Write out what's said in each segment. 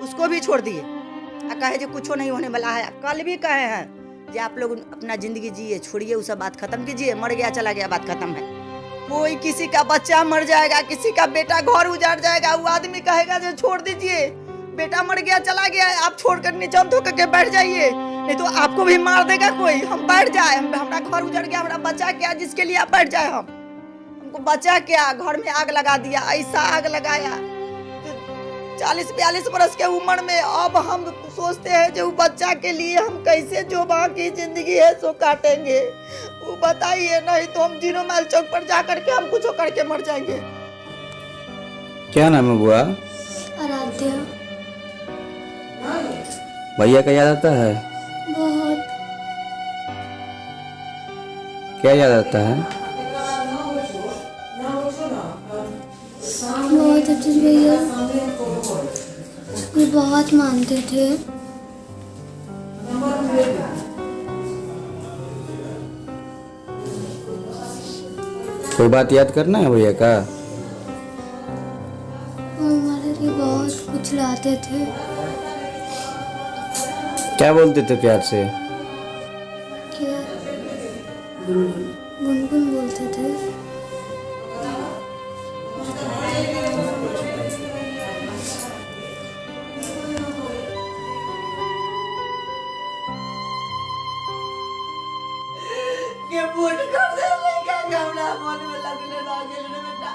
उसको भी छोड़ दिए। कहे जो कुछ नहीं होने वाला है। कल भी कहे हैं कि आप लोग अपना जिंदगी जिए, छोड़िए, उस बात खत्म कीजिए। मर गया चला गया, बात खत्म है। कोई किसी का बच्चा मर जाएगा, किसी का बेटा घर उजाड़ जाएगा, वो आदमी कहेगा जो छोड़ दीजिए, बेटा मर गया चला गया, आप छोड़कर निचौत होकर के बैठ जाइए, नहीं तो आपको भी मार देगा कोई। हम बैठ जाए, हमारा घर उजड़ गया, हमारा बच्चा क्या जिसके लिए आप बैठ जाए। हमको बच्चा क्या, घर में आग लगा दिया, ऐसा आग लगाया 40-42 बरस के उम्र में। अब हम सोचते हैं जो बच्चा के लिए हम कैसे जो बाकी जिंदगी है सो काटेंगे, वो बताइए। नहीं तो हम जीरो माइल चौक पर जाकर के हम कुछ करके मर जाएंगे। क्या नाम है बुआ? आराध्या। भैया का याद आता है? बहुत क्या याद आता है? बहुत अच्छे से भैया ये बहुत मानते थे। कोई बात याद करना है भैया का? वो हमारे लिए बहुत कुछ लाते थे। क्या बोलते थे प्यार से? क्या गुनगुन बोलते थे। के बोट कर दे लेके हमरा मन में लगले ना गेले बेटा।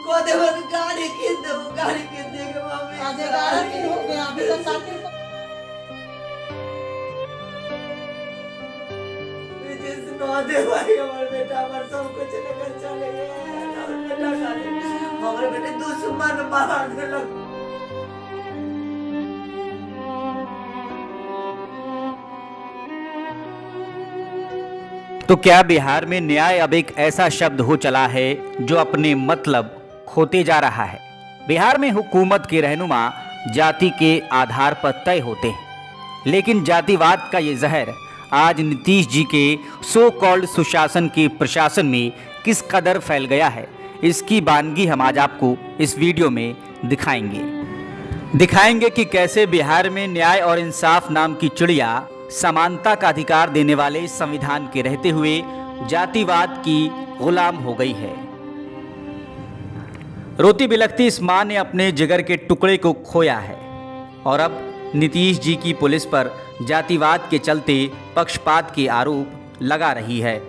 को देव गाड़ी किन दे, गाड़ी किन दे के मम्मी आज गाड़ी किन हो गया। अभी तो साथी जिस नो दे भाई हमारे बेटा, हमारे सब कुछ लेकर चले गए। हमारे बेटा गाड़ी, हमारे बेटे दुश्मन मार दे लग। तो क्या बिहार में न्याय अब एक ऐसा शब्द हो चला है जो अपने मतलब खोते जा रहा है? बिहार में हुकूमत के रहनुमा जाति के आधार पर तय होते हैं, लेकिन जातिवाद का ये जहर आज नीतीश जी के सो कॉल्ड सुशासन के प्रशासन में किस कदर फैल गया है, इसकी बानगी हम आज आपको इस वीडियो में दिखाएंगे कि कैसे बिहार में न्याय और इंसाफ नाम की चिड़िया समानता का अधिकार देने वाले संविधान के रहते हुए जातिवाद की गुलाम हो गई है। रोती बिलखती इस मां ने अपने जिगर के टुकड़े को खोया है और अब नीतीश जी की पुलिस पर जातिवाद के चलते पक्षपात के आरोप लगा रही है।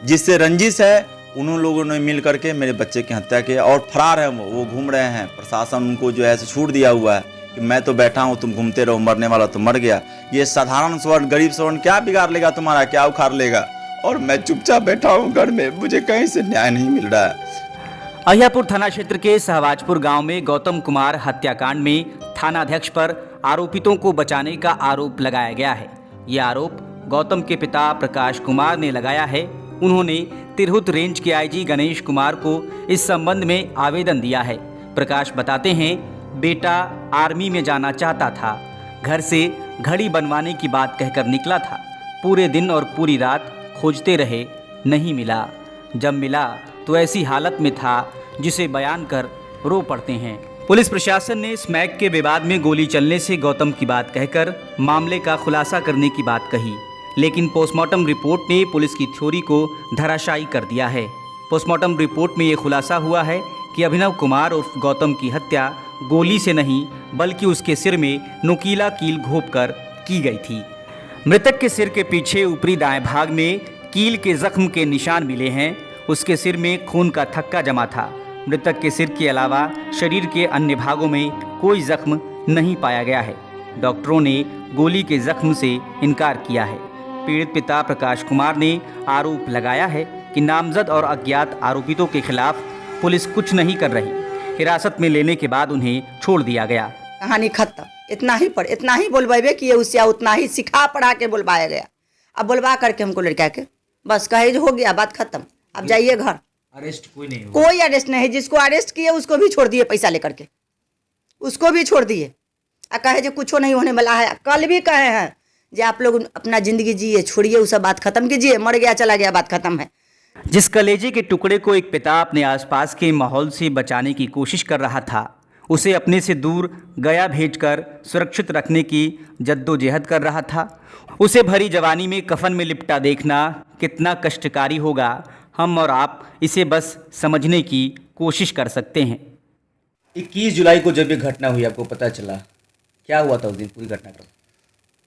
जिससे रंजिश है, उन लोगों ने मिल करके मेरे बच्चे की हत्या की और फरार है। वो घूम रहे हैं। प्रशासन उनको जो है छूट दिया हुआ है कि मैं तो बैठा हूँ, तुम घूमते रहो, मरने वाला तो मर गया। ये साधारण स्वर्ण गरीब स्वर्ण क्या बिगाड़ लेगा तुम्हारा, क्या उखाड़ लेगा। और मैं चुपचाप बैठा हूँ घर में, मुझे कहीं से न्याय नहीं मिल रहा है। अहियापुर थाना क्षेत्र के सहवाजपुर गांव में गौतम कुमार हत्याकांड में थानाध्यक्ष पर आरोपितों को बचाने का आरोप लगाया गया है। यह आरोप गौतम के पिता प्रकाश कुमार ने लगाया है। उन्होंने तिरहुत रेंज के आईजी गणेश कुमार को इस संबंध में आवेदन दिया है। प्रकाश बताते हैं, बेटा आर्मी में जाना चाहता था, घर से घड़ी बनवाने की बात कहकर निकला था। पूरे दिन और पूरी रात खोजते रहे, नहीं मिला। जब मिला तो ऐसी हालत में था जिसे बयान कर रो पड़ते हैं। पुलिस प्रशासन ने स्मैक के विवाद में गोली चलने से गौतम की बात कहकर मामले का खुलासा करने की बात कही, लेकिन पोस्टमार्टम रिपोर्ट ने पुलिस की थ्योरी को धराशायी कर दिया है। पोस्टमार्टम रिपोर्ट में ये खुलासा हुआ है कि अभिनव कुमार उर्फ गौतम की हत्या गोली से नहीं बल्कि उसके सिर में नुकीला कील घोंपकर की गई थी। मृतक के सिर के पीछे ऊपरी दाएं भाग में कील के जख्म के निशान मिले हैं। उसके सिर में खून का थक्का जमा था। मृतक के सिर के अलावा शरीर के अन्य भागों में कोई जख्म नहीं पाया गया है। डॉक्टरों ने गोली के जख्म से इनकार किया है। पीड़ित पिता प्रकाश कुमार ने आरोप लगाया है कि नामजद और अज्ञात आरोपितों के खिलाफ पुलिस कुछ नहीं कर रही। हिरासत में लेने के बाद उन्हें छोड़ दिया गया। कहानी खत्म। इतना ही बोलवाबे किए, उससे उतना ही सिखा पढ़ा के बुलवाया गया। अब बुलवा करके हमको लड़का के बस कहे हो गया, बात खत्म, अब जाइए घर। अरेस्ट कोई नहीं, कोई अरेस्ट नहीं। जिसको अरेस्ट किए उसको भी छोड़ दिए, पैसा लेकर के उसको भी छोड़ दिए। कहे जो कुछ नहीं होने वाला है। कल भी कहे हैं जो आप लोग अपना जिंदगी जिए, छोड़िए, उस बात खत्म कीजिए। मर गया चला गया, बात खत्म है। जिस कलेजे के टुकड़े को एक पिता अपने आसपास के माहौल से बचाने की कोशिश कर रहा था, उसे अपने से दूर गया भेजकर सुरक्षित रखने की जद्दोजहद कर रहा था। उसे भरी जवानी में कफन में लिपटा देखना कितना कष्टकारी होगा, हम और आप इसे बस समझने की कोशिश कर सकते हैं। 21 जुलाई को जब ये घटना हुई आपको पता चला, क्या हुआ था उस दिन, पूरी घटना का?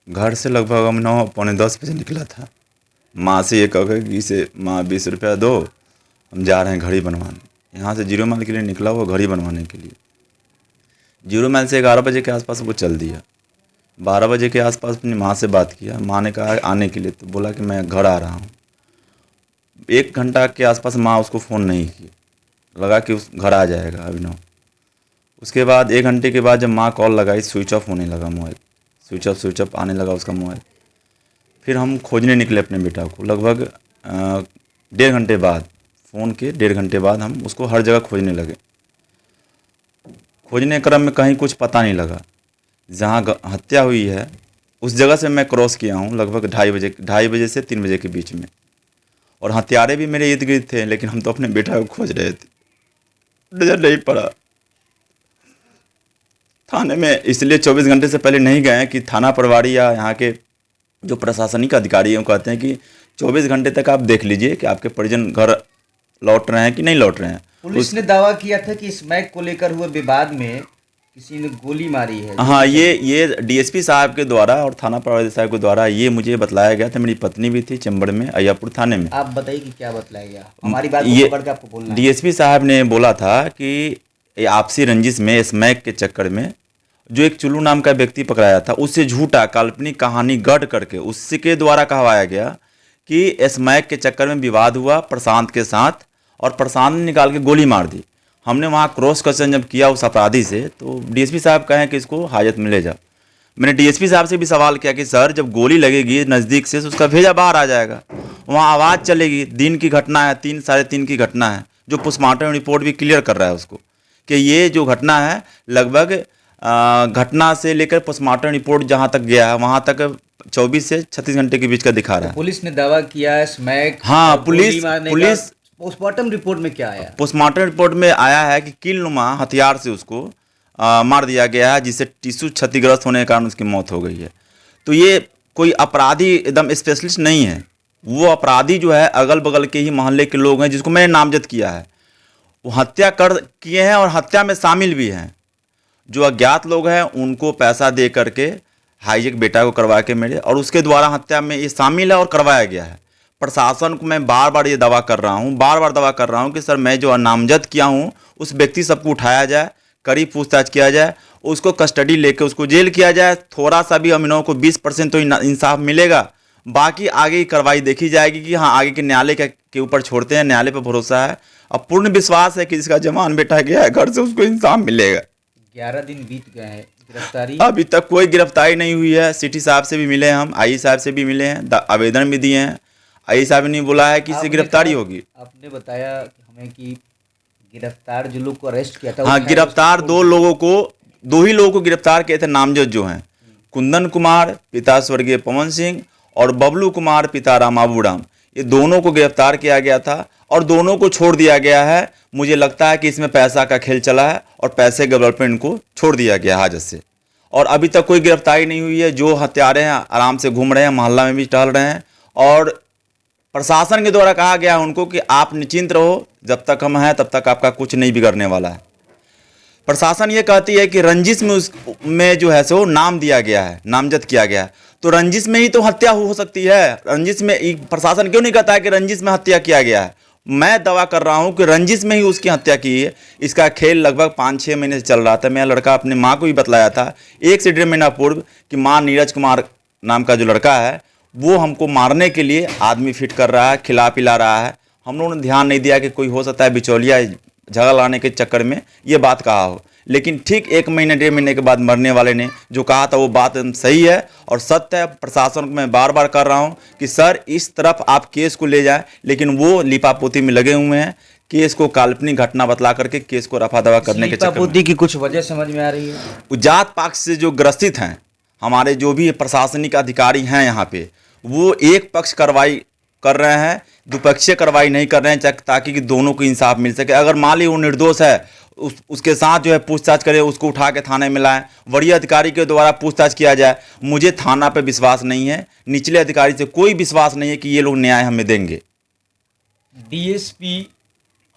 घर से लगभग हम 9 पौने 10 बजे निकला था। माँ से ये कहा कि इसे माँ 20 रुपया दो, हम जा रहे हैं घड़ी बनवाने। यहाँ से 0 माइल के लिए निकला हुआ घड़ी बनवाने के लिए। 0 माइल से 11 बजे के आसपास वो चल दिया। 12 बजे के आसपास अपनी माँ से बात किया। माँ ने कहा आने के लिए, तो बोला कि मैं घर आ रहा हूँ। 1 घंटा के आसपास माँ उसको फ़ोन नहीं की, लगा कि उस घर आ जाएगा अभिनव। उसके बाद 1 घंटे के बाद जब माँ कॉल लगाई, स्विच ऑफ होने लगा मोबाइल, स्विच ऑफ आने लगा उसका मोबाइल। फिर हम खोजने निकले अपने बेटा को। लगभग 1.5 घंटे बाद, फ़ोन के 1.5 घंटे बाद हम उसको हर जगह खोजने लगे। खोजने क्रम में कहीं कुछ पता नहीं लगा। जहाँ हत्या हुई है उस जगह से मैं क्रॉस किया हूँ लगभग 2:30 बजे से 3 बजे के बीच में, और हत्यारे भी मेरे इर्द गिर्द थे, लेकिन हम तो अपने बेटा को खोज रहे थे, नजर नहीं पड़ा। थाने में इसलिए 24 घंटे से पहले नहीं गए कि थाना प्रभारी या यहाँ के जो प्रशासनिक अधिकारी हैं कहते हैं कि 24 घंटे तक आप देख लीजिए कि आपके परिजन घर लौट रहे हैं कि नहीं लौट रहे हैं। पुलिस ने दावा किया था कि स्मैक को लेकर हुए विवाद में किसी ने गोली मारी है। हाँ, ये डीएसपी साहब के द्वारा और थाना प्रभारी साहब के द्वारा ये मुझे बतलाया गया था। मेरी पत्नी भी थी चंबड़ में, अय्यापुर थाने में। आप बताइए कि क्या बतलाया गया, हमारी बात को पकड़ के आपको बोलना है। डीएसपी साहब ने बोला था कि आपसी रंजिश में स्मैक के चक्कर में जो एक चुल्लू नाम का व्यक्ति पकड़ाया था, उससे झूठा काल्पनिक कहानी गढ़ करके उसके द्वारा कहवाया गया कि स्मैक के चक्कर में विवाद हुआ प्रशांत के साथ, और प्रशांत ने निकाल के गोली मार दी। हमने वहाँ क्रॉस क्वेश्चन जब किया उस अपराधी से, तो डीएसपी साहब कहें कि इसको हाजत में ले जाओ। मैंने डीएसपी साहब से भी सवाल किया कि सर जब गोली लगेगी नज़दीक से तो उसका भेजा बाहर आ जाएगा, वहाँ आवाज़ चलेगी। दिन की घटना है, 3 साढ़े 3 की घटना है, जो पोस्टमार्टम रिपोर्ट भी क्लियर कर रहा है उसको कि ये जो घटना है लगभग घटना से लेकर पोस्टमार्टम रिपोर्ट जहाँ तक गया है वहाँ तक 24 से 36 घंटे के बीच का दिखा रहा है। पुलिस ने दावा किया है स्मैक। हाँ, पुलिस पोस्टमार्टम रिपोर्ट में क्या आया? पोस्टमार्टम रिपोर्ट में आया है कि कीलनुमा हथियार से उसको मार दिया गया है, जिससे टिश्यू क्षतिग्रस्त होने के कारण उसकी मौत हो गई है। तो ये कोई अपराधी एकदम स्पेशलिस्ट नहीं है, वो अपराधी जो है अगल बगल के ही मोहल्ले के लोग हैं जिसको मैंने नामजद किया है। वो हत्या किए हैं और हत्या में शामिल भी हैं। जो अज्ञात लोग हैं उनको पैसा दे करके हाईजेक बेटा को करवा के मेरे, और उसके द्वारा हत्या में ये शामिल है और करवाया गया है। प्रशासन को मैं बार बार ये दावा कर रहा हूँ कि सर मैं जो नामजद किया हूँ उस व्यक्ति सबको उठाया जाए, कड़ी पूछताछ किया जाए, उसको कस्टडी लेके उसको जेल किया जाए। थोड़ा सा भी अमीनों को 20% तो इंसाफ मिलेगा, बाकी आगे की कार्रवाई देखी जाएगी कि हाँ आगे के न्यायालय के ऊपर छोड़ते हैं। न्यायालय पर भरोसा है और पूर्ण विश्वास है कि जिसका जवान बेटा गया है घर से उसको इंसाफ मिलेगा। 11 दिन बीत गए हैं, गिरफ्तारी अभी तक कोई गिरफ्तारी नहीं हुई है। सिटी साहब से भी मिले हैं, हम आई साहब से भी मिले हैं, आवेदन भी दिए हैं। आई साहब ने बोला है कि इससे गिरफ्तारी होगी। आपने बताया हमें कि गिरफ्तार जो लोग को अरेस्ट किया था, हाँ, गिरफ्तार 2 ही लोगों को गिरफ्तार किए थे नामजद जो हैं, कुंदन कुमार पिता स्वर्गीय पवन सिंह और बबलू कुमार पिता रामाबूराम। ये दोनों को गिरफ्तार किया गया था और दोनों को छोड़ दिया गया है। मुझे लगता है कि इसमें पैसा का खेल चला है और पैसे के बल पर इनको छोड़ दिया गया हाजत से, और अभी तक कोई गिरफ्तारी नहीं हुई है। जो हत्यारे हैं आराम से घूम रहे हैं, मोहल्ला में भी टहल रहे हैं, और प्रशासन के द्वारा कहा गया है उनको कि आप निश्चिंत रहो, जब तक हम हैं तब तक आपका कुछ नहीं बिगड़ने वाला है। प्रशासन ये कहती है कि रंजिश में जो है सो नाम दिया गया है, नामजद किया गया है, तो रंजिश में ही तो हत्या हो सकती है। रंजिश में प्रशासन क्यों नहीं कहता है कि रंजिश में हत्या किया गया है? मैं दावा कर रहा हूं कि रंजिश में ही उसकी हत्या की है। इसका खेल लगभग 5-6 महीने से चल रहा था। मेरा लड़का अपने माँ को भी बतलाया था 1 से 1.5 महीना पूर्व कि माँ नीरज कुमार नाम का जो लड़का है वो हमको मारने के लिए आदमी फिट कर रहा है, खिला पिला रहा है। हम लोगों ने ध्यान नहीं दिया कि कोई हो सकता है बिचौलिया झगड़ा लाने के चक्कर में ये बात कहा हो, लेकिन ठीक 1 महीने 1.5 महीने के बाद मरने वाले ने जो कहा था वो बात सही है और सत्य है। प्रशासन को मैं बार बार कर रहा हूँ कि सर इस तरफ आप केस को ले जाएं, लेकिन वो लिपापोती में लगे हुए हैं। केस को काल्पनिक घटना बतला करके केस को रफा दफा करने के चक्कर में की कुछ वजह समझ में आ रही है। जात पक्ष से जो ग्रसित हैं हमारे जो भी प्रशासनिक अधिकारी हैं यहाँ पे, वो एक पक्ष कार्रवाई कर रहे हैं, द्विपक्षीय कार्रवाई नहीं कर रहे हैं ताकि दोनों को इंसाफ मिल सके। अगर मान ली वो निर्दोष है, उसके साथ जो है पूछताछ करें, उसको उठा के थाने में लाएं, वरीय अधिकारी के द्वारा पूछताछ किया जाए। मुझे थाना पे विश्वास नहीं है, निचले अधिकारी से कोई विश्वास नहीं है कि ये लोग न्याय हमें देंगे। डीएसपी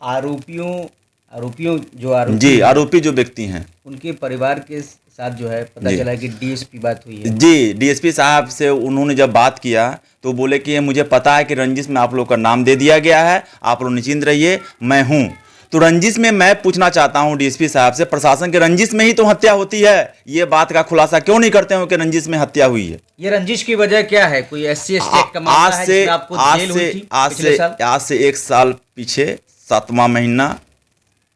आरोपियों जो आरोपी जी, आरोपी जो व्यक्ति हैं, उनके परिवार के साथ जो है पता जी। चला कि डीएसपी बात हुई है। जी, डीएसपी साहब से उन्होंने जब बात किया तो बोले कि ये मुझे पता है कि रंजिश में आप लोग का नाम दे दिया गया है, आप लोग निश्चिंत रहिए, मैं हूँ। तो रंजिश में मैं पूछना चाहता हूँ डीएसपी साहब से, प्रशासन के रंजिश में ही तो हत्या होती है, ये बात का खुलासा क्यों नहीं करते हो कि रंजिश में हत्या हुई है? ये रंजिश की वजह क्या है? कोई SC ST एक्ट का मामला है जिसमें आपको जेल हुई थी पिछले साल? आज से 1 साल पीछे 7वां महीना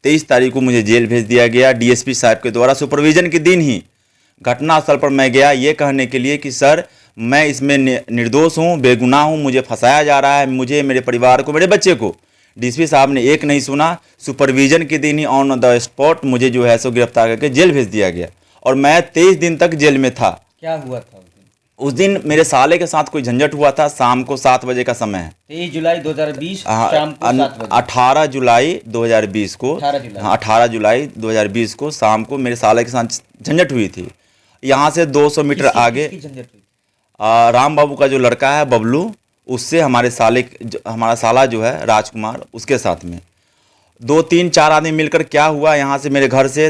23 तारीख को मुझे जेल भेज दिया गया डीएसपी साहब के द्वारा। सुपरविजन के दिन ही घटनास्थल पर मैं गया ये कहने के लिए कि सर मैं इसमें निर्दोष हूँ, बेगुनाह हूँ, मुझे फंसाया जा रहा है, मुझे, मेरे परिवार को, मेरे बच्चे को। डीएसपी साहब ने एक नहीं सुना, सुपरविजन के दिन ही ऑन द स्पॉट मुझे जो है सो गिरफ्तार करके जेल भेज दिया गया और मैं 23 दिन तक जेल में था। क्या हुआ था उस दिन मेरे साले के साथ कोई झंझट हुआ था, शाम को 7 बजे का समय है। 23 जुलाई 2020 शाम को 7 बजे। 18 जुलाई 2020 को 18 जुलाई 2020 को शाम को मेरे साले के साथ झंझट हुई थी। यहाँ से 200 मीटर आगे किसकी झंझट हुई? राम बाबू का जो लड़का है बबलू, उससे हमारे हमारा साला जो है राजकुमार, उसके साथ में 2-3-4 आदमी मिलकर क्या हुआ, यहाँ से मेरे घर से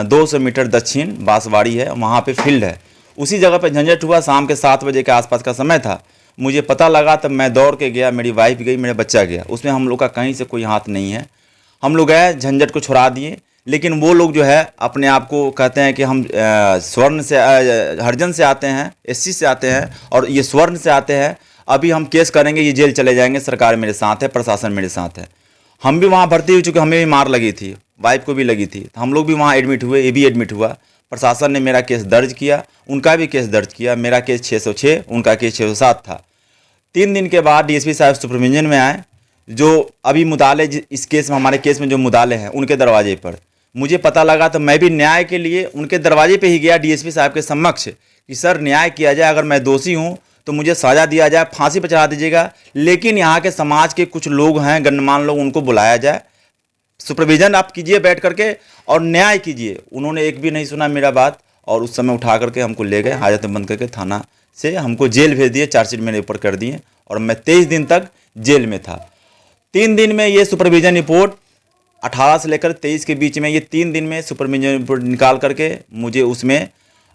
200 मीटर दक्षिण बांसवाड़ी है, वहाँ पे फील्ड है, उसी जगह पे झंझट हुआ। शाम के 7 बजे के आसपास का समय था। मुझे पता लगा तब मैं दौड़ के गया, मेरी वाइफ गई, मेरा बच्चा गया। उसमें हम लोग का कहीं से कोई हाथ नहीं है। हम लोग गए, झंझट को छुड़ा दिए, लेकिन वो लोग जो है अपने आप को कहते हैं कि हम स्वर्ण से हरिजन से आते हैं, SC से आते हैं और ये स्वर्ण से आते हैं, अभी हम केस करेंगे, ये जेल चले जाएंगे, सरकार मेरे साथ है, प्रशासन मेरे साथ है। हम भी वहाँ भर्ती हो चुके, हमें भी मार लगी थी, वाइफ को भी लगी थी, तो हम लोग भी वहाँ एडमिट हुए, ये भी एडमिट हुआ। प्रशासन ने मेरा केस दर्ज किया, उनका भी केस दर्ज किया। मेरा केस 606, उनका केस 607 था। 3 दिन के बाद डीएसपी साहब सुपरविजन में आए, जो अभी मुदाले इस केस में, हमारे केस में जो मुदाले हैं, उनके दरवाजे पर मुझे पता लगा तो मैं भी न्याय के लिए उनके दरवाजे पे ही गया डीएसपी साहब के समक्ष कि सर न्याय किया जाए, अगर मैं दोषी हूँ तो मुझे सजा दिया जाए, फांसी पर चढ़ा दीजिएगा, लेकिन यहाँ के समाज के कुछ लोग हैं, गणमान्य लोग, उनको बुलाया जाए, सुपरविजन आप कीजिए बैठ करके और न्याय कीजिए। उन्होंने एक भी नहीं सुना मेरा बात और उस समय उठा करके हमको ले गए, हाजत में बंद करके थाना से हमको जेल भेज दिए, चार्जशीट मेरे ऊपर कर दिए और मैं 23 दिन तक जेल में था। 3 दिन में ये सुपरविजन रिपोर्ट 18 से लेकर 23 के बीच में, ये 3 दिन में सुपरविजन रिपोर्ट निकाल करके मुझे उसमें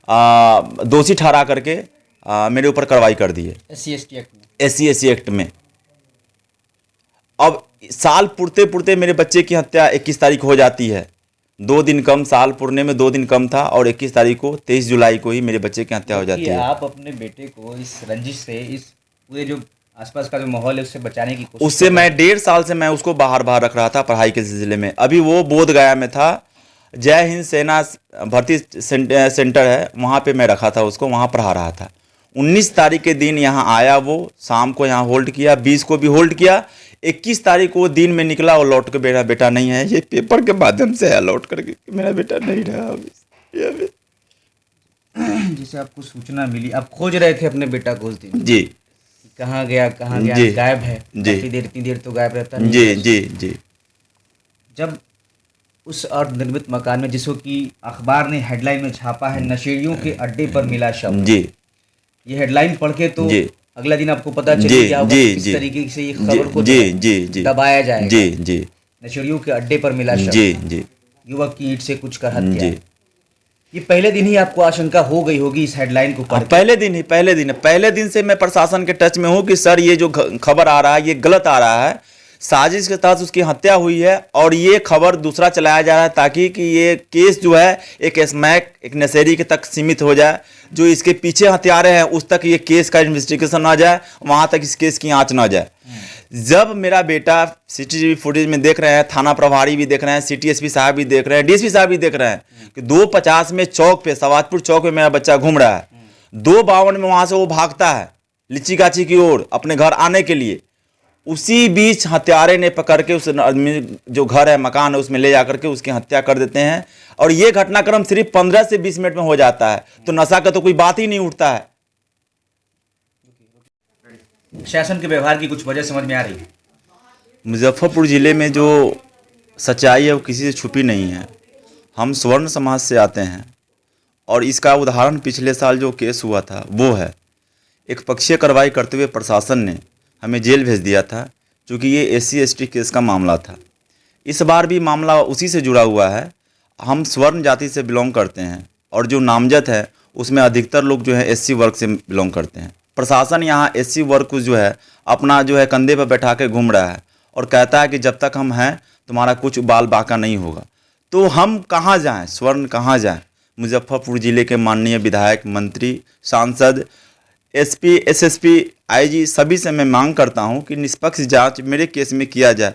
दोषी ठहरा करके मेरे ऊपर कार्रवाई कर दी है SC ST एक्ट में। SC SC एक्ट में। अब साल पुरते पुरते मेरे बच्चे की हत्या 21 तारीख हो जाती है। 2 दिन कम, साल पुरने में 2 दिन कम था और 21 तारीख को 23 जुलाई को ही मेरे बच्चे की हत्या हो जाती है। आप अपने बेटे को इस रंजिश से, इस पूरे जो आसपास का जो माहौल है उससे बचाने की कोशिश उससे मैं 1.5 साल से मैं उसको बाहर रख रहा था पढ़ाई के सिलसिले में। अभी वो बोध गया में था, जय हिंद सेना भर्ती सेंटर है, वहाँ पे मैं रखा था उसको, वहाँ पढ़ा रहा था। 19 तारीख के दिन यहाँ आया, वो शाम को यहाँ होल्ड किया, 20 को भी होल्ड किया, 21 तारीख को दिन में निकला और लौट के मेरा बेटा नहीं है। ये पेपर के माध्यम से है लौट करके, मेरा बेटा नहीं रहा अभी। जैसे आपको सूचना मिली, आप खोज रहे थे अपने बेटा को उस दिन, जी, कहाँ गया, जी, गायब है, जी, इतनी देर तो गायब रहता नहीं जी है। जी जी। जब उस अर्धनिर्मित मकान में, जिसको कि अखबार ने हेडलाइन में छापा है, नशेड़ियों के अड्डे पर मिला शव, जी, ये हेडलाइन पढ़ के तो जी, अगला दिन आपको पता चल जी, गया जी, किस जी, तरीके से ये खबर को जी जी जी दबाया जाएगा। जी जी नशेड़ियों के अड्डे पर मिला शव, जी जी युवक की ईंट से कुछ कर हत्या। जी। ये पहले दिन ही आपको आशंका हो गई होगी इस हेडलाइन को पढ़ के? पहले दिन से मैं प्रशासन के टच में हूँ कि सर ये जो खबर आ रहा है ये गलत आ रहा है, साजिश के तहत उसकी हत्या हुई है और ये खबर दूसरा चलाया जा रहा है ताकि कि ये केस जो है एक स्मैक, एक नशेड़ी के तक सीमित हो जाए, जो इसके पीछे हत्यारे हैं उस तक ये केस का इन्वेस्टिगेशन ना जाए, वहाँ तक इस केस की आँच ना जाए। जब मेरा बेटा CCTV फुटेज में देख रहे हैं, थाना प्रभारी भी देख रहे हैं, सिटी SP साहब भी देख रहे हैं, DSP साहब भी देख रहे हैं कि 2:50 में चौक पे, सवाजपुर चौक पे मेरा बच्चा घूम रहा है, 2:52 में वहाँ से वो भागता है लीची गाची की ओर अपने घर आने के लिए। उसी बीच हत्यारे ने पकड़ के उस जो घर है, मकान है, उसमें ले जाकर के उसकी हत्या कर देते हैं और ये घटनाक्रम सिर्फ 15 से 20 मिनट में हो जाता है। तो नशा का तो कोई बात ही नहीं उठता है। शासन के व्यवहार की कुछ वजह समझ में आ रही है? मुजफ्फरपुर ज़िले में जो सच्चाई है वो किसी से छुपी नहीं है। हम स्वर्ण समाज से आते हैं और इसका उदाहरण पिछले साल जो केस हुआ था वो है। एक पक्षीय कार्रवाई करते हुए प्रशासन ने हमें जेल भेज दिया था, क्योंकि ये SC/ST केस का मामला था। इस बार भी मामला उसी से जुड़ा हुआ है। हम स्वर्ण जाति से बिलोंग करते हैं और जो नामजद है उसमें अधिकतर लोग जो है SC वर्ग से बिलोंग करते हैं। प्रशासन यहाँ SC वर्ग को जो है अपना जो है कंधे पर बैठा के घूम रहा है और कहता है कि जब तक हम हैं तुम्हारा कुछ बाल बाका नहीं होगा। तो हम कहाँ जाएं, स्वर्ण कहाँ जाएं? मुजफ्फरपुर ज़िले के माननीय विधायक, मंत्री, सांसद, SP, SSP, IG सभी से मैं मांग करता हूं कि निष्पक्ष जांच मेरे केस में किया जाए।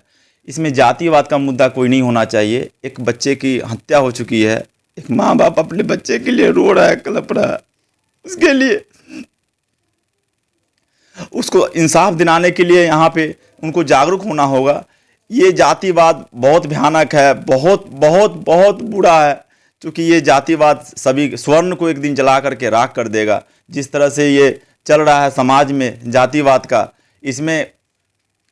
इसमें जातिवाद का मुद्दा कोई नहीं होना चाहिए। एक बच्चे की हत्या हो चुकी है, एक माँ बाप अपने बच्चे के लिए रो रहा है, कलप रहा है, उसके लिए उसको इंसाफ दिलाने के लिए यहाँ पे उनको जागरूक होना होगा। ये जातिवाद बहुत भयानक है, बहुत बहुत बहुत बुरा है, क्योंकि ये जातिवाद सभी स्वर्ण को एक दिन जला करके राख कर देगा। जिस तरह से ये चल रहा है समाज में जातिवाद का, इसमें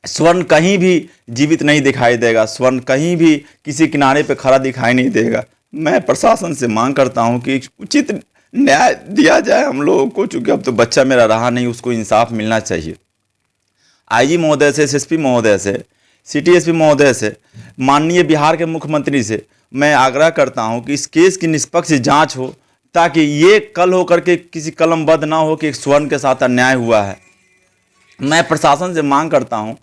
स्वर्ण कहीं भी जीवित नहीं दिखाई देगा, स्वर्ण कहीं भी किसी किनारे पे खड़ा दिखाई नहीं देगा। मैं प्रशासन से मांग करता हूं कि उचित न्याय दिया जाए हम लोगों को, क्योंकि अब तो बच्चा मेरा रहा नहीं, उसको इंसाफ मिलना चाहिए। IG महोदय से, SSP महोदय से, City SP महोदय से, माननीय बिहार के मुख्यमंत्री से मैं आग्रह करता हूं कि इस केस की निष्पक्ष जांच हो, ताकि ये कल होकर के किसी कलमबद्ध ना हो कि एक स्वर्ण के साथ अन्याय हुआ है। मैं प्रशासन से मांग करता हूं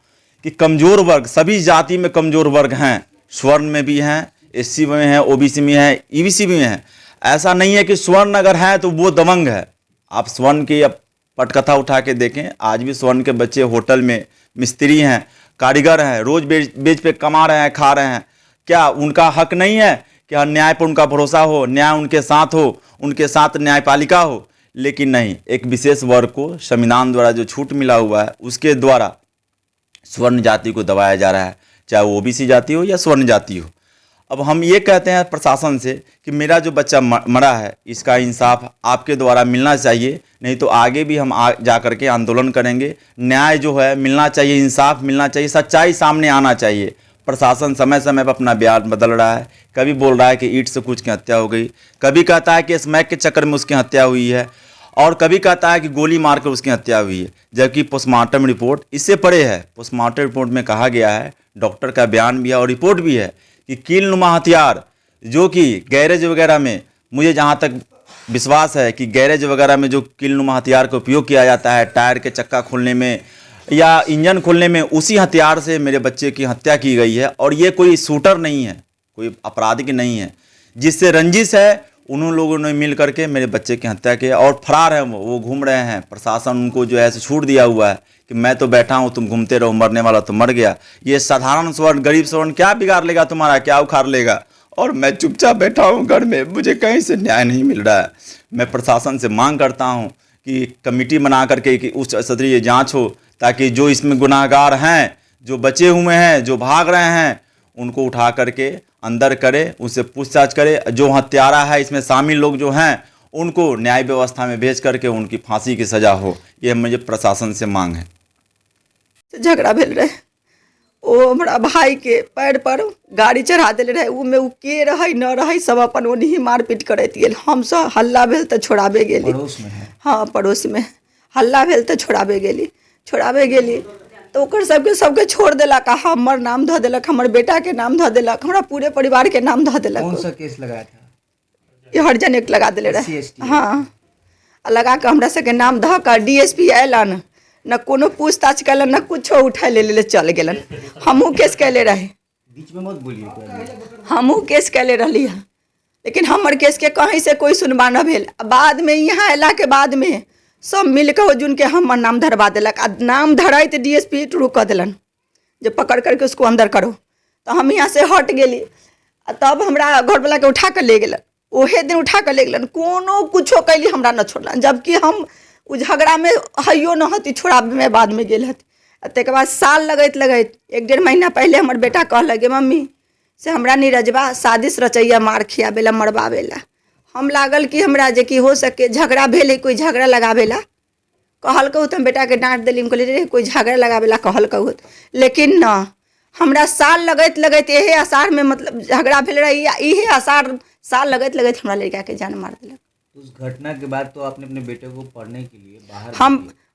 कि कमज़ोर वर्ग, सभी जाति में कमज़ोर वर्ग हैं, स्वर्ण में भी हैं, SC में हैं, OBC में हैं, EBC में हैं। ऐसा नहीं है कि स्वर्ण अगर है तो वो दबंग है। आप स्वर्ण की अब पटकथा उठा के देखें, आज भी स्वर्ण के बच्चे होटल में मिस्त्री हैं, कारीगर हैं, रोज़ बेच पे कमा रहे हैं, खा रहे हैं। क्या उनका हक नहीं है कि न्याय पर उनका भरोसा हो, न्याय उनके साथ हो, उनके साथ न्यायपालिका हो? लेकिन नहीं, एक विशेष वर्ग को संविधान द्वारा जो छूट मिला हुआ है उसके द्वारा स्वर्ण जाति को दबाया जा रहा है, चाहे वो OBC जाति हो या स्वर्ण जाति हो। अब हम ये कहते हैं प्रशासन से कि मेरा जो बच्चा मरा है इसका इंसाफ आपके द्वारा मिलना चाहिए, नहीं तो आगे भी हम जा कर के आंदोलन करेंगे। न्याय जो है मिलना चाहिए, इंसाफ मिलना चाहिए, सच्चाई सामने आना चाहिए। प्रशासन समय समय पर अपना बयान बदल रहा है, कभी बोल रहा है कि ईंट से कुछ की हत्या हो गई, कभी कहता है कि स्मैक के चक्कर में उसकी हत्या हुई है, और कभी कहता है कि गोली मारकर उसकी हत्या हुई है। जबकि पोस्टमार्टम रिपोर्ट इससे परे है। पोस्टमार्टम रिपोर्ट में कहा गया है, डॉक्टर का बयान भी है और रिपोर्ट भी है, कि कीलनुमा हथियार जो कि गैरेज वगैरह में, मुझे जहाँ तक विश्वास है कि गैरेज वगैरह में जो कीलनुमा हथियार का उपयोग किया जाता है टायर के चक्का खोलने में या इंजन खोलने में, उसी हथियार से मेरे बच्चे की हत्या की गई है। और ये कोई शूटर नहीं है, कोई आपराधिक नहीं है, जिससे रंजिश है उन लोगों ने मिल करके मेरे बच्चे की हत्या की और फरार है, वो घूम रहे हैं। प्रशासन उनको जो है छूट दिया हुआ है कि मैं तो बैठा हूँ, तुम घूमते रहो, मरने वाला तो मर गया। ये साधारण स्वर्ण, गरीब स्वर्ण क्या बिगाड़ लेगा तुम्हारा, क्या उखाड़ लेगा? और मैं चुपचाप बैठा हूँ घर में, मुझे कहीं से न्याय नहीं मिल रहा है। मैं प्रशासन से मांग करता हूँ कि कमेटी बना करके कि उच्च स्तरीय जाँच हो, ताकि जो इसमें गुनाहगार हैं, जो बचे हुए हैं, जो भाग रहे हैं, उनको उठा करके अंदर करे, उससे पूछताछ करे। जो हत्यारा है, इसमें शामिल लोग जो हैं, उनको न्याय व्यवस्था में भेज करके उनकी फांसी की सज़ा हो। ये मुझे प्रशासन से मांग है। झगड़ा भेल रहे, ओ हमारा भाई के पैर पर गाड़ी चढ़ा दिले रहे, उ में उ के रहे न रहे सब अपन ओनही मारपीट करैत गेल। हम सब हल्ला भेल तो छोड़ाबे गेली। पड़ोस में है? हाँ, पड़ोस में हल्ला भेल तो छोड़ाबे गेली तो ओकर सबके छोड़ देलक, हमर नाम धऽ देलक, हमर बेटा के नाम धऽ देलक, हमरा पूरे परिवार के नाम धऽ देलक। कौन सा केस लगाया था? ये हर जन एक लगा दिले रहे। SC/ST? हाँ, लगा के हमरा सबके नाम धऽ कर DSP अयलन, न कोनो पूछताछ कलन, न कुछो उठा ले चल गेलन। हमहूँ केस कैले रहे, बीच में मत बोलिए। हमहूँ केस कैले रहली है, लेकिन हमर केस के कहीं से कोई सुनवा न भेल। बाद में यहाँ अयला के बाद में सब मिल के जुन के हमर नाम धरवा देलक। आ नाम धराइत DSP रुक दिलन, जो पकड़ करके उसको अंदर करो। तो हम यहाँ से हट गेली, तब हमरा घरवाला के उठा कर ले गेलन। ओहे दिन उठा कर ले गेलन, कोनो कुछो कैली हमरा न छोड़लन, जबकि हम उ झगड़ा में हइयो न हती, छोड़ाबे में बाद में गेल हती। तकर बाद साल लगैत 1-1.5 महीना पहले हमर बेटा कहल गे मम्मी से हमरा नीरजबा साजिश रचैया मार खियाबेला, मरवावेला। हम लागल कि हमरा जे कि हो सके झगड़ा भेले, कोई झगड़ा लगावेला कहल कहू, तो हम बेटा के डांट दिली। हम कहली रे कोई झगड़ा लगावेला कहल कहू, लेकिन न, हमरा साल लगत लगत यही आसार में मतलब झगड़ा भेल रही, यही आसार साल लगत लगत हमरा लड़का के जान मार दिलक। उस घटना के बाद तो आपने अपने बेटे को पढ़ने के लिए बाहर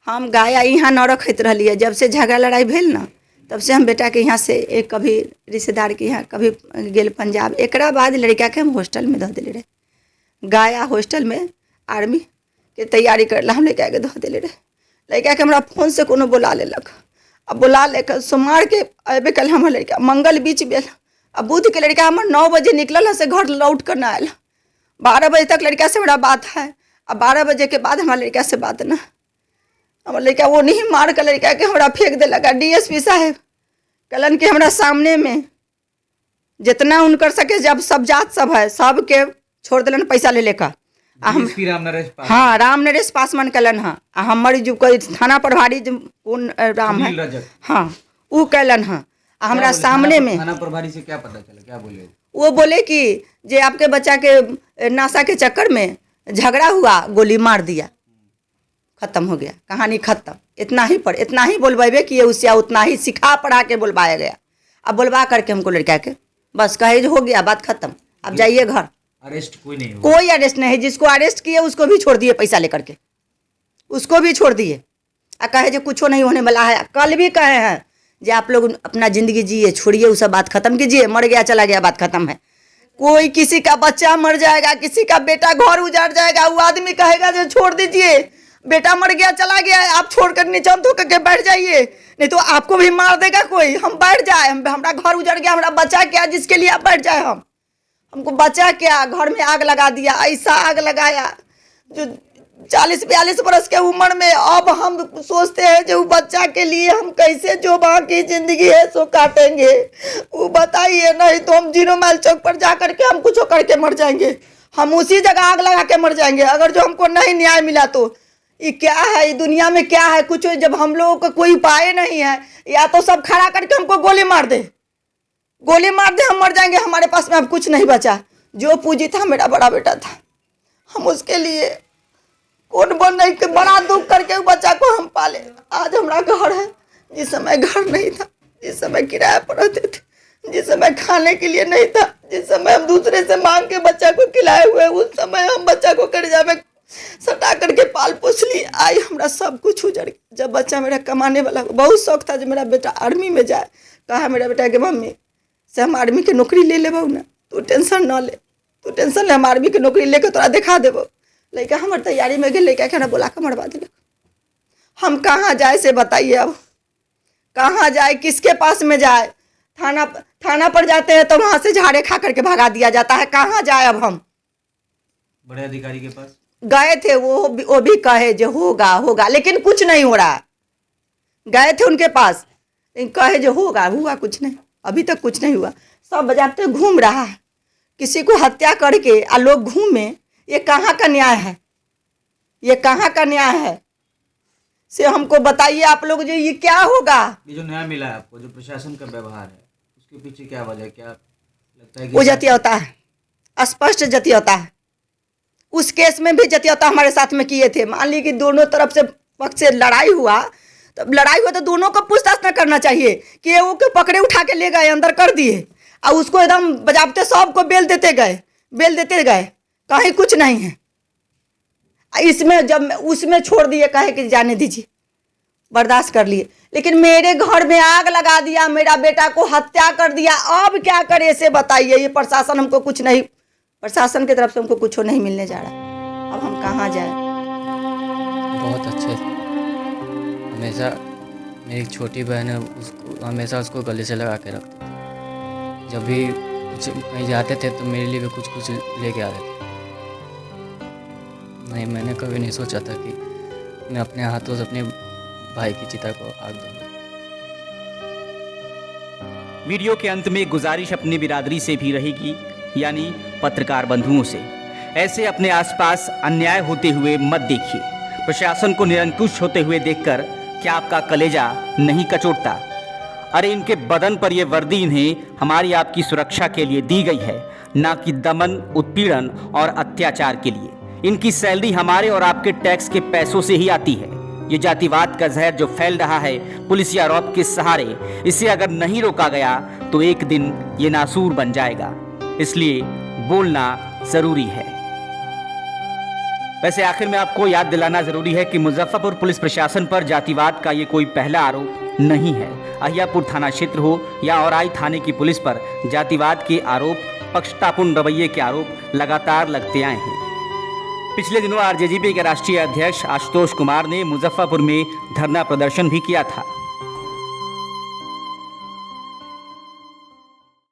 हम गाया यहाँ न रखत रहिए। जब से झगड़ा लड़ाई भेल ना तब से हम बेटा के यहाँ से एक कभी रिश्तेदार के यहाँ कभी गेल पंजाब। एकरा बाद लड़का के हम हॉस्टल में धो दिले रहे, गाया हॉस्टल में आर्मी के तैयारी करला हम लड़का के धो दिले रहे। लड़का के हमरा फोन से कोनो बुला लेलक, अब बुला लेकर सोमवार के अबे कल हमर लड़का मंगल बीच बेल, अब बुध के लड़का हमर 9 बजे निकलल से घर लौट कर ना आयल। 12 बजे तक लड़का से मेरा बात है, अब 12 बजे के बाद हमारे लड़का से बात ना। हमारे लड़का वो नहीं मार कर लड़का के हमरा फेंक दे लगा। DSP साहब कलन के हमरा सामने में जितना उनकर सके, जब सब जात सब है सब के छोड़ दिलन पैसा ले लेकर। हाँ राम नरेश पासवान कलन। हाँ हमारी जो कोई थाना प्रभारी कौन राम है, हाँ वो कलन। हाँ हमरा सामने में थाना प्रभारी से क्या पता चला, क्या बोले? वो बोले कि जे आपके बच्चा के नासा के चक्कर में झगड़ा हुआ, गोली मार दिया, खत्म हो गया, कहानी खत्म। इतना ही बोलवाए कि उससे उतना ही सिखा पढ़ा के बोलवाया गया। अब बोलवा करके हमको लड़का के बस कहे हो गया, बात खत्म, अब जाइए घर। अरेस्ट कोई नहीं हुआ? कोई अरेस्ट नहीं है। जिसको अरेस्ट किए उसको भी छोड़ दिए पैसा लेकर के, उसको भी छोड़ दिए। कहे जो कुछ नहीं होने वाला है। कल भी कहे हैं जे आप लोग अपना ज़िंदगी जिए, छोड़िए, वो सब बात खत्म कीजिए, मर गया चला गया, बात खत्म है। कोई किसी का बच्चा मर जाएगा, किसी का बेटा घर उजाड़ जाएगा, वो आदमी कहेगा जो छोड़ दीजिए, बेटा मर गया चला गया, आप छोड़कर नीचे धो करके बैठ जाइए, नहीं तो आपको भी मार देगा कोई। हम बैठ जाए, हमारा घर उजड़ गया, हमारा बच्चा क्या जिसके लिए आप बैठ जाए। हमको बच्चा क्या, घर में आग लगा दिया, ऐसा आग लगाया जो 40-42 बरस के उम्र में। अब हम सोचते हैं जो बच्चा के लिए हम कैसे जो बाकी जिंदगी है सो काटेंगे, वो बताइए। नहीं तो हम 0 माइल चौक पर जा करके हम कुछ करके मर जाएंगे, हम उसी जगह आग लगा के मर जाएंगे अगर जो हमको नहीं न्याय मिला तो। ये क्या है, ये दुनिया में क्या है कुछ, जब हम लोगों का कोई उपाय नहीं है, या तो सब खड़ा करके हमको गोली मार दे, हम मर जाएंगे, हमारे पास में अब कुछ नहीं बचा। जो पूंजी था मेरा बड़ा बेटा था, हम उसके लिए कौन बोल नहीं कि बड़ा दुख करके बच्चा को हम पाले। आज हमारा घर है, जिस समय घर नहीं था, जिस समय किराया पर रहते थे, जिस समय खाने के लिए नहीं था, जिस समय हम दूसरे से मांग के बच्चा को खिलाए हुए, उस समय हम बच्चा को कर्जा में सटा करके पाल पोस ली। आई हमारा सब कुछ उजड़ गया। जब बच्चा मेरा कमाने वाला, बहुत शौक था जब मेरा बेटा आर्मी में जाए। कहा मेरा बेटा कि मम्मी से हम आर्मी की नौकरी ले लेबो ना, तू टेंशन ना ले, तू टेंशन ले, हम आर्मी की नौकरी लेके तोरा दिखा देबो। लड़का हमारे तैयारी में गए, लड़का के ना बोला के मरवा दिलक। हम कहाँ जाए से बताइए, अब कहाँ जाए, किसके पास में जाए? थाना पर जाते हैं तो वहाँ से झाड़े खा करके भगा दिया जाता है। कहाँ जाए अब हम? बड़े अधिकारी के पास गए थे, वो भी कहे जो होगा, लेकिन कुछ नहीं हो रहा। गए थे उनके पास, कहे जो होगा, हुआ कुछ नहीं, अभी तक कुछ नहीं हुआ। सब बजाते घूम रहा है, किसी को हत्या करके आ लोग घूमे, ये कहाँ का न्याय है? ये कहाँ का न्याय है से हमको बताइए आप लोग। जो ये क्या होगा? ये जो न्याय मिला है आपको, जो प्रशासन का व्यवहार है, उसके पीछे क्या वजह, क्या लगता है कि वो जतियाता है, स्पष्ट जतियाता है। उस केस में भी जतियाता हमारे साथ में किए थे। मान ली कि दोनों तरफ से पक्ष से लड़ाई हुआ तो दोनों को पूछताछ न करना चाहिए कि वो के पकड़े उठा के ले गए, अंदर कर दिए, और उसको एकदम बजाबते सबको बेल देते गए, कहीं कुछ नहीं है। इसमें जब उसमें छोड़ दिए, कहे कि जाने दीजिए, बर्दाश्त कर लिए। लेकिन मेरे घर में आग लगा दिया, मेरा बेटा को हत्या कर दिया, अब क्या करे से बताइए। ये प्रशासन हमको कुछ नहीं, प्रशासन की तरफ से हमको कुछ नहीं मिलने जा रहा, अब हम कहाँ जाए? बहुत अच्छे, हमेशा मेरी एक छोटी बहन है, उसको हमेशा उसको गले से लगा के रखते थे। जब भी कुछ कहीं जाते थे तो मेरे लिए भी कुछ लेके आते थे। नहीं, मैंने कभी नहीं सोचा था कि मैं अपने हाथों से अपने भाई की चिता को आग दूंगा। वीडियो के अंत में गुजारिश अपनी बिरादरी से भी रहेगी, यानी पत्रकार बंधुओं से, ऐसे अपने आसपास अन्याय होते हुए मत देखिए। प्रशासन को निरंकुश होते हुए देखकर क्या आपका कलेजा नहीं कचोटता? अरे इनके बदन पर यह वर्दी इन्हें हमारी आपकी सुरक्षा के लिए दी गई है, ना कि दमन, उत्पीड़न और अत्याचार के लिए। इनकी सैलरी हमारे और आपके टैक्स के पैसों से ही आती है। ये जातिवाद का जहर जो फैल रहा है पुलिसिया रौब के सहारे, इसे अगर नहीं रोका गया तो एक दिन ये नासूर बन जाएगा। इसलिए बोलना जरूरी है। वैसे आखिर में आपको याद दिलाना जरूरी है कि मुजफ्फरपुर पुलिस प्रशासन पर जातिवाद का ये कोई पहला आरोप नहीं है। अहियापुर थाना क्षेत्र हो या औराई थाने की पुलिस पर जातिवाद के आरोप, पक्षतापूर्ण रवैये के आरोप लगातार लगते आए हैं। पिछले दिनों आरजेजीपी के राष्ट्रीय अध्यक्ष आशुतोष कुमार ने मुजफ्फरपुर में धरना प्रदर्शन भी किया था।